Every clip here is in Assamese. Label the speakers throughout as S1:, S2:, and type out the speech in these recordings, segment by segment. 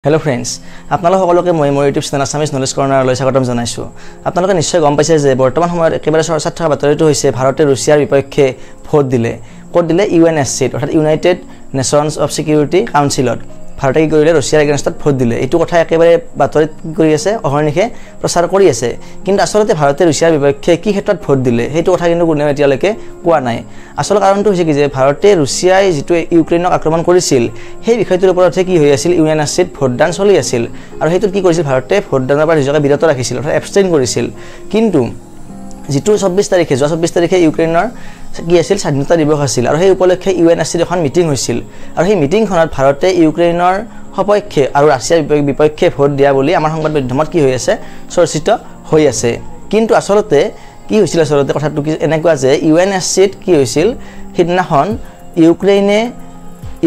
S1: Hello friends, আপোনালোক সকলোকে মই মোৰ YouTube চেনেল আসামিজ নলেজ কৰ্নাৰলৈ স্বাগতম জনাইছো। আপোনালোকে নিশ্চয় গম পাইছে যে বৰ্তমান সময়ত একেবাৰে চৰ্চাত থকা বাতৰিটো হৈছে ভাৰতে ৰুছিয়াৰ বিপক্ষে ভোট দিলে। ক'ত দিলে UNSC অৰ্থাৎ ইউনাইটেড নেশ্যনছ অফ সিকিউৰিটি কাউন্সিলত। ভাৰতে কি কৰিলে ৰুছিয়াৰ এগেইনষ্টত ভোট দিলে। এইটো কথা একেবাৰে বাতৰিত কৰি আছে অহৰ্নিশে প্ৰচাৰ কৰি আছে। কিন্তু আসলতে ভাৰতে ৰুছিয়াৰ বিপক্ষে কি ক্ষেত্ৰত ভোট দিলে সেইটো কথা কিন্তু কোনেও এতিয়ালৈকে কোৱা নাই। আসল কাৰণটো হৈছে কি যে ভাৰতে ৰুছিয়াই যেটো ইউক্ৰেইনক আক্ৰমণ কৰিছিল সেই বিষয়টোৰ ওপৰতহে কি হৈ আছিল UNSCত ভোটদান চলি আছিল আৰু হেতুত কি কৰিছিল ভাৰতে ভোটদানৰ পৰা নিজকে বিৰত ৰাখিছিল অৰ্থাৎ এবষ্টেইন কৰিছিল। কিন্তু যেটো 24 তাৰিখে ইউক্ৰেইনৰ কি আছিল স্বাধীনতা দিৱস আছিল আৰু সেই উপলক্ষে UNSCত এখন মিটিং হৈছিল আৰু সেই মিটিংখনত ভাৰতে ইউক্ৰেইনৰ সপক্ষে আৰু ৰাছিয়াৰ বিপক্ষে ভোট দিয়া বুলি আমাৰ সংবাদ মাধ্যমত কি হৈ আছে চৰ্চিত হৈ আছে। কিন্তু আসলতে কি হৈছিল আসলতে কথাটো কি এনেকুৱা যে UNSCত কি হৈছিল হিদনাখন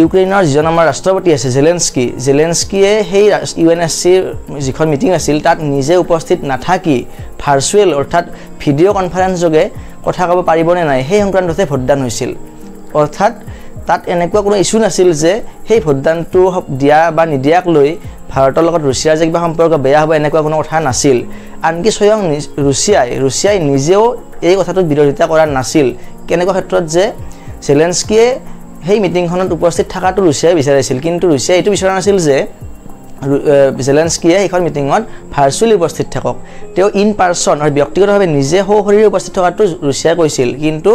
S1: ইউক্ৰেইনৰ যিজন আমাৰ ৰাষ্ট্ৰপতি আছে জেলেনস্কিয়ে সেই UNSCৰ যিখন মিটিং আছিল তাত নিজে উপস্থিত নাথাকি ভাৰ্চুৱেল অৰ্থাৎ ভিডিঅ' কনফাৰেন্স যোগে কথা ক'ব পাৰিবনে নাই সেই সংক্ৰান্ততে ভোটদান হৈছিল। অৰ্থাৎ তাত এনেকুৱা কোনো ইস্যু নাছিল যে সেই ভোটদানটো দিয়া বা নিদিয়াক লৈ ভাৰতৰ লগত ৰুছিয়াৰ যে কিবা সম্পৰ্ক বেয়া হ'ব এনেকুৱা কোনো কথা নাছিল। আনকি স্বয়ং ৰুছিয়াই নিজেও এই কথাটোত বিৰোধিতা কৰা নাছিল। কেনেকুৱা ক্ষেত্ৰত যে জেলেনস্কিয়ে সেই মিটিংখনত উপস্থিত থকাটো ৰুছিয়াই বিচাৰিছিল কিন্তু ৰুছিয়াই এইটো বিচৰা নাছিল যে জেলেনস্কিয়ে এইখন মিটিংত ভাৰ্চুৱেলি উপস্থিত থাকক। তেওঁ ইন পাৰ্চন আৰু ব্যক্তিগতভাৱে নিজে সশৰীৰে উপস্থিত থকাটো ৰুছিয়াই কৈছিল কিন্তু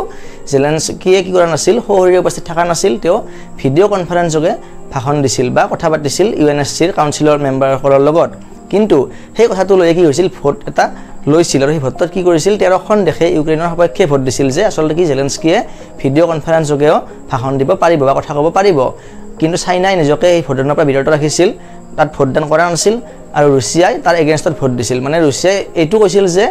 S1: জেলেনস্কিয়ে কি কৰা নাছিল সশৰীৰে উপস্থিত থকা নাছিল। তেওঁ ভিডিঅ' কনফাৰেন্স যোগে ভাষণ দিছিল বা কথা পাতিছিল UNSCৰ কাউন্সিলৰ মেম্বাৰসকলৰ লগত। কিন্তু সেই কথাটো লৈ কি হৈছিল ভোট এটা লৈছিল আৰু সেই ভোটত কি কৰিছিল 13খন দেশে ইউক্ৰেইনৰ সপক্ষে ভোট দিছিল যে আসলতে কি জেলেনস্কিয়ে ভিডিঅ' কনফাৰেন্স যোগেও ভাষণ দিব পাৰিব বা কথা ক'ব পাৰিব। কিন্তু চাইনাই নিজকে এই ভোটদানৰ পৰা বিৰত ৰাখিছিল, তাত ভোটদান কৰা নাছিল আৰু ৰুছিয়াই তাৰ এগেইনষ্টত ভোট দিছিল। মানে ৰুছিয়াই এইটো কৈছিল যে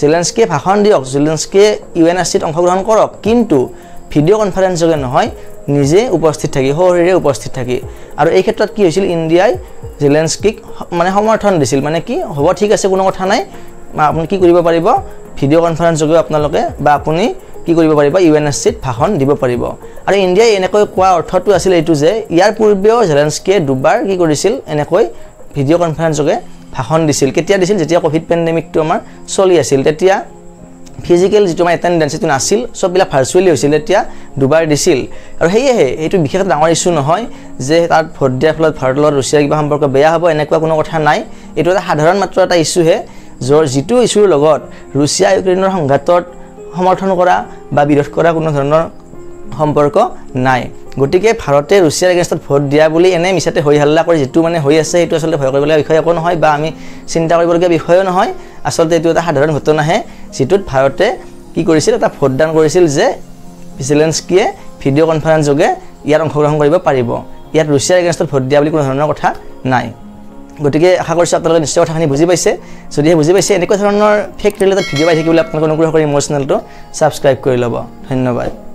S1: জেলেনস্কিয়ে ভাষণ দিয়ক, জেলেনস্কিয়ে UNSCত অংশগ্ৰহণ কৰক কিন্তু ভিডিঅ' কনফাৰেন্স যোগে নহয় নিজে উপস্থিত থাকি সশৰীৰে উপস্থিত থাকি। আৰু এই ক্ষেত্ৰত কি হৈছিল ইণ্ডিয়াই জেলেনস্কিক মানে সমৰ্থন দিছিল। মানে কি হ'ব ঠিক আছে কোনো কথা নাই, আপুনি কি কৰিব পাৰিব ভিডিঅ' কনফাৰেন্স যোগে আপোনালোকে বা আপুনি কি কৰিব পাৰিব UNSCত ভাষণ দিব পাৰিব। আৰু ইণ্ডিয়াই এনেকৈ কোৱা অৰ্থটো আছিল এইটো যে ইয়াৰ পূৰ্বেও জেলেনস্কিয়ে দুবাৰ কি কৰিছিল এনেকৈ ভিডিঅ' কনফাৰেন্স যোগে ভাষণ দিছিল। কেতিয়া দিছিল যেতিয়া কোভিড পেণ্ডেমিকটো আমাৰ চলি আছিল তেতিয়া ফিজিকেল যিটো আমাৰ এটেণ্ডেন্স সেইটো নাছিল, সববিলাক ভাৰ্চুৱেলি হৈছিল, তেতিয়া দুবাৰ দিছিল। আৰু সেয়েহে এইটো বিশেষ ডাঙৰ ইস্যু নহয় যে তাত ভোট দিয়াৰ ফলত ভাৰতৰ লগত ৰুছিয়াৰ কিবা সম্পৰ্ক বেয়া হ'ব এনেকুৱা কোনো কথা নাই। এইটো এটা সাধাৰণ মাত্ৰ এটা ইস্যুহে যিটো ইস্যুৰ লগত ৰুছিয়া ইউক্ৰেইনৰ সংঘাতত সমৰ্থন কৰা বা বিৰোধ কৰা কোনো ধৰণৰ সম্পৰ্ক নাই। গতিকে ভাৰতে ৰুছিয়াৰ এগেইনষ্টত ভোট দিয়া বুলি এনে মিছাতে হৈ হাল্লা কৰি যেটো মানে হৈ আছে সেইটো আসলে ভয় কৰিবলগীয়া বিষয় একো নহয় বা আমি চিন্তা কৰিবলগীয়া বিষয়ও নহয়। আসলতে এইটো এটা সাধাৰণ ঘটনাহে যিটোত ভাৰতে কি কৰিছিল এটা ভোটদান কৰিছিল যে জেলেনস্কিয়ে ভিডিঅ' কনফাৰেন্স যোগে ইয়াত অংশগ্ৰহণ কৰিব পাৰিব। ইয়াত ৰুছিয়াৰ এগেইনষ্টত ভোট দিয়া বুলি কোনো ধৰণৰ কথা নাই। গতিকে আশা কৰিছোঁ আপোনালোকে নিশ্চয় কথাখিনি বুজি পাইছে। যদিহে বুজি পাইছে এনেকুৱা ধৰণৰ ফেক ৰিলেটেড ভিডিঅ' পাই থাকিবলৈ আপোনালোকে অনুগ্ৰহ কৰি মোৰ চেনেলটো ছাবস্ক্ৰাইব কৰি ল'ব। ধন্যবাদ।